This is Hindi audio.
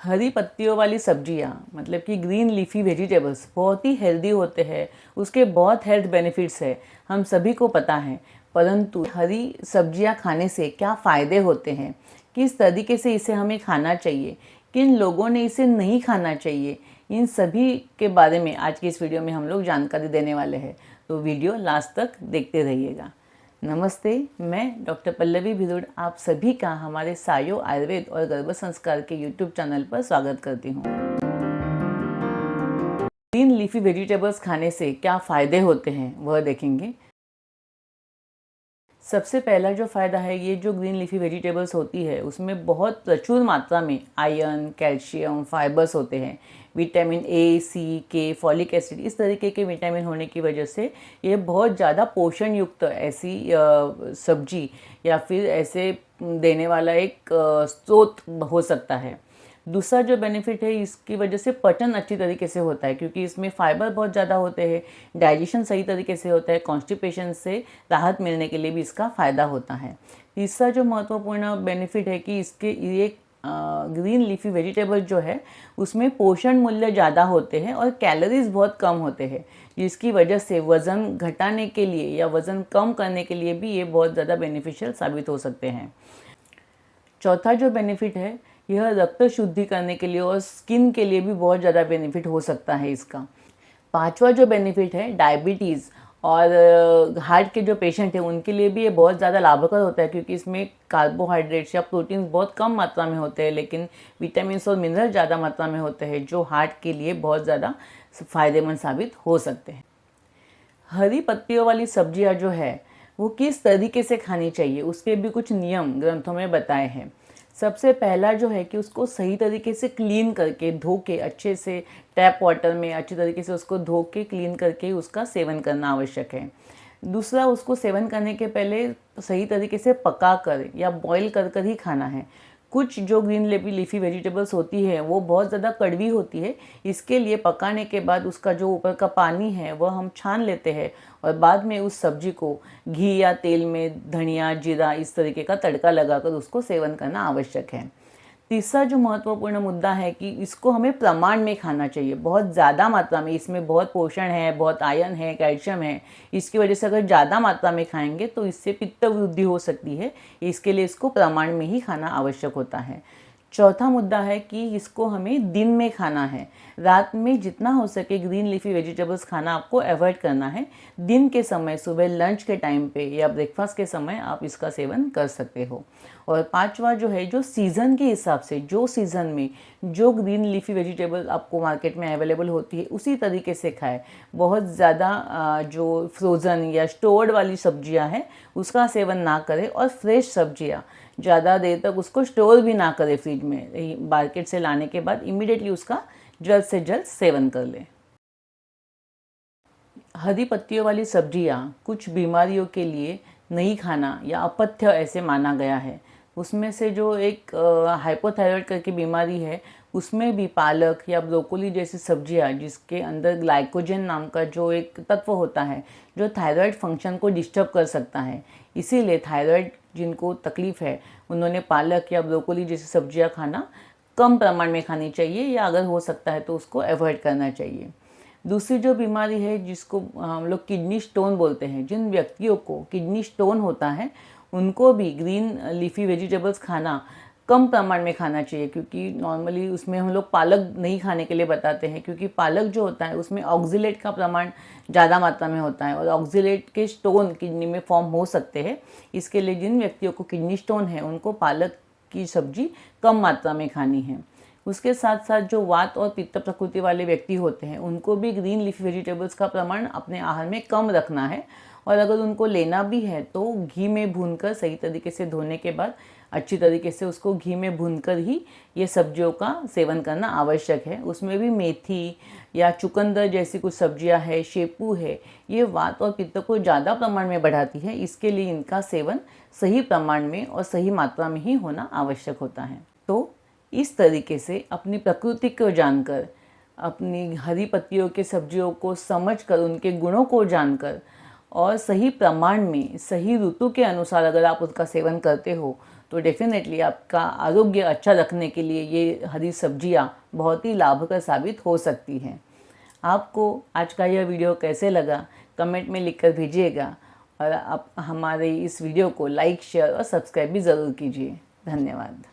हरी पत्तियों वाली सब्जियां मतलब कि ग्रीन लीफी वेजिटेबल्स बहुत ही हेल्दी होते हैं। उसके बहुत हेल्थ बेनिफिट्स है, हम सभी को पता है। परंतु हरी सब्जियां खाने से क्या फ़ायदे होते हैं, किस तरीके से इसे हमें खाना चाहिए, किन लोगों ने इसे नहीं खाना चाहिए, इन सभी के बारे में आज की इस वीडियो में हम लोग जानकारी देने वाले हैं। तो वीडियो लास्ट तक देखते रहिएगा। नमस्ते, मैं डॉक्टर पल्लवी भिरुड़ आप सभी का हमारे सायो आयुर्वेद और गर्भ संस्कार के यूट्यूब चैनल पर स्वागत करती हूँ। ग्रीन लीफी वेजिटेबल्स खाने से क्या फ़ायदे होते हैं वह देखेंगे। सबसे पहला जो फ़ायदा है, ये जो ग्रीन लीफी वेजिटेबल्स होती है उसमें बहुत प्रचुर मात्रा में आयरन, कैल्शियम, फाइबर्स होते हैं। विटामिन ए, सी, के, फॉलिक एसिड इस तरीके के विटामिन होने की वजह से ये बहुत ज़्यादा पोषण युक्त ऐसी सब्जी या फिर ऐसे देने वाला एक स्रोत हो सकता है। दूसरा जो बेनिफिट है, इसकी वजह से पाचन अच्छी तरीके से होता है क्योंकि इसमें फाइबर बहुत ज़्यादा होते हैं। डाइजेशन सही तरीके से होता है, कॉन्स्टिपेशन से राहत मिलने के लिए भी इसका फ़ायदा होता है। तीसरा जो महत्वपूर्ण बेनिफिट है कि इसके ये ग्रीन लीफी वेजिटेबल जो है उसमें पोषण मूल्य ज़्यादा होते हैं और कैलोरीज बहुत कम होते हैं, जिसकी वजह से वज़न घटाने के लिए या वज़न कम करने के लिए भी ये बहुत ज़्यादा बेनिफिशियल साबित हो सकते हैं। चौथा जो बेनिफिट है, यह रक्त शुद्धि करने के लिए और स्किन के लिए भी बहुत ज़्यादा बेनिफिट हो सकता है इसका। पांचवा जो बेनिफिट है, डायबिटीज़ और हार्ट के जो पेशेंट हैं उनके लिए भी ये बहुत ज़्यादा लाभकर होता है क्योंकि इसमें कार्बोहाइड्रेट्स या प्रोटीन बहुत कम मात्रा में होते हैं, लेकिन विटामिन और मिनरल ज़्यादा मात्रा में होते हैं जो हार्ट के लिए बहुत ज़्यादा फ़ायदेमंद साबित हो सकते हैं। हरी पत्तियों वाली सब्जियां जो है वो किस तरीके से खानी चाहिए, उसके भी कुछ नियम ग्रंथों में बताए हैं। सबसे पहला जो है कि उसको सही तरीके से क्लीन करके, धो के अच्छे से टैप वाटर में अच्छी तरीके से उसको धो के क्लीन करके उसका सेवन करना आवश्यक है। दूसरा, उसको सेवन करने के पहले सही तरीके से पका कर या बॉईल कर कर ही खाना है। कुछ जो ग्रीन लीफी वेजिटेबल्स होती है वो बहुत ज़्यादा कड़वी होती है, इसके लिए पकाने के बाद उसका जो ऊपर का पानी है वह हम छान लेते हैं और बाद में उस सब्जी को घी या तेल में धनिया, जीरा इस तरीके का तड़का लगाकर उसको सेवन करना आवश्यक है। तीसरा जो महत्वपूर्ण मुद्दा है कि इसको हमें प्रमाण में खाना चाहिए, बहुत ज़्यादा मात्रा में। इसमें बहुत पोषण है, बहुत आयरन है, कैल्शियम है। इसकी वजह से अगर ज़्यादा मात्रा में खाएंगे तो इससे पित्त वृद्धि हो सकती है, इसके लिए इसको प्रमाण में ही खाना आवश्यक होता है। चौथा मुद्दा है कि इसको हमें दिन में खाना है। रात में जितना हो सके ग्रीन लीफी वेजिटेबल्स खाना आपको अवॉइड करना है। दिन के समय, सुबह लंच के टाइम पे या ब्रेकफास्ट के समय आप इसका सेवन कर सकते हो। और पांचवा जो है, जो सीज़न के हिसाब से, जो सीज़न में जो ग्रीन लीफी वेजिटेबल आपको मार्केट में अवेलेबल होती है उसी तरीके से खाएं। बहुत ज़्यादा जो फ्रोज़न या स्टोर्ड वाली सब्जियां हैं उसका सेवन ना करें और फ्रेश सब्जियां ज़्यादा देर तक उसको स्टोर भी ना करें फ्रिज में। मार्केट से लाने के बाद इमीडिएटली उसका जल्द से जल्द सेवन कर लें। हरी पत्तियों वाली सब्जियां कुछ बीमारियों के लिए नहीं खाना या अपथ्य ऐसे माना गया है। उसमें से जो एक हाइपोथायराइड करके बीमारी है, उसमें भी पालक या ब्रोकोली जैसी सब्जियां जिसके अंदर ग्लाइकोजन नाम का जो एक तत्व होता है जो थायराइड फंक्शन को डिस्टर्ब कर सकता है, इसीलिए थायराइड जिनको तकलीफ़ है उन्होंने पालक या ब्रोकोली जैसी सब्जियां खाना कम प्रमाण में खानी चाहिए या अगर हो सकता है तो उसको अवॉइड करना चाहिए। दूसरी जो बीमारी है जिसको हम लोग किडनी स्टोन बोलते हैं, जिन व्यक्तियों को किडनी स्टोन होता है उनको भी ग्रीन लीफी वेजिटेबल्स खाना कम प्रमाण में खाना चाहिए क्योंकि नॉर्मली उसमें हम लोग पालक नहीं खाने के लिए बताते हैं क्योंकि पालक जो होता है उसमें ऑक्जेलेट का प्रमाण ज़्यादा मात्रा में होता है और ऑक्जेलेट के स्टोन किडनी में फॉर्म हो सकते हैं। इसके लिए जिन व्यक्तियों को किडनी स्टोन है उनको पालक की सब्जी कम मात्रा में खानी है। उसके साथ साथ जो वात और पित्त प्रकृति वाले व्यक्ति होते हैं उनको भी ग्रीन लीफी वेजिटेबल्स का प्रमाण अपने आहार में कम रखना है और अगर उनको लेना भी है तो घी में भूनकर सही तरीके से धोने के बाद अच्छी तरीके से उसको घी में भूनकर ही ये सब्जियों का सेवन करना आवश्यक है। उसमें भी मेथी या चुकंदर जैसी कुछ सब्जियां है, शेपू है, ये वात और पित्त को ज़्यादा प्रमाण में बढ़ाती है, इसके लिए इनका सेवन सही प्रमाण में और सही मात्रा में ही होना आवश्यक होता है। तो इस तरीके से अपनी प्रकृति को जानकर, अपनी हरी पत्तियों के सब्जियों को समझकर, उनके गुणों को जानकर और सही प्रमाण में सही ऋतु के अनुसार अगर आप उसका सेवन करते हो तो डेफिनेटली आपका आरोग्य अच्छा रखने के लिए ये हरी सब्जियाँ बहुत ही लाभकर साबित हो सकती हैं। आपको आज का यह वीडियो कैसे लगा कमेंट में लिखकर भेजिएगा और आप हमारे इस वीडियो को लाइक, शेयर और सब्सक्राइब भी ज़रूर कीजिए। धन्यवाद।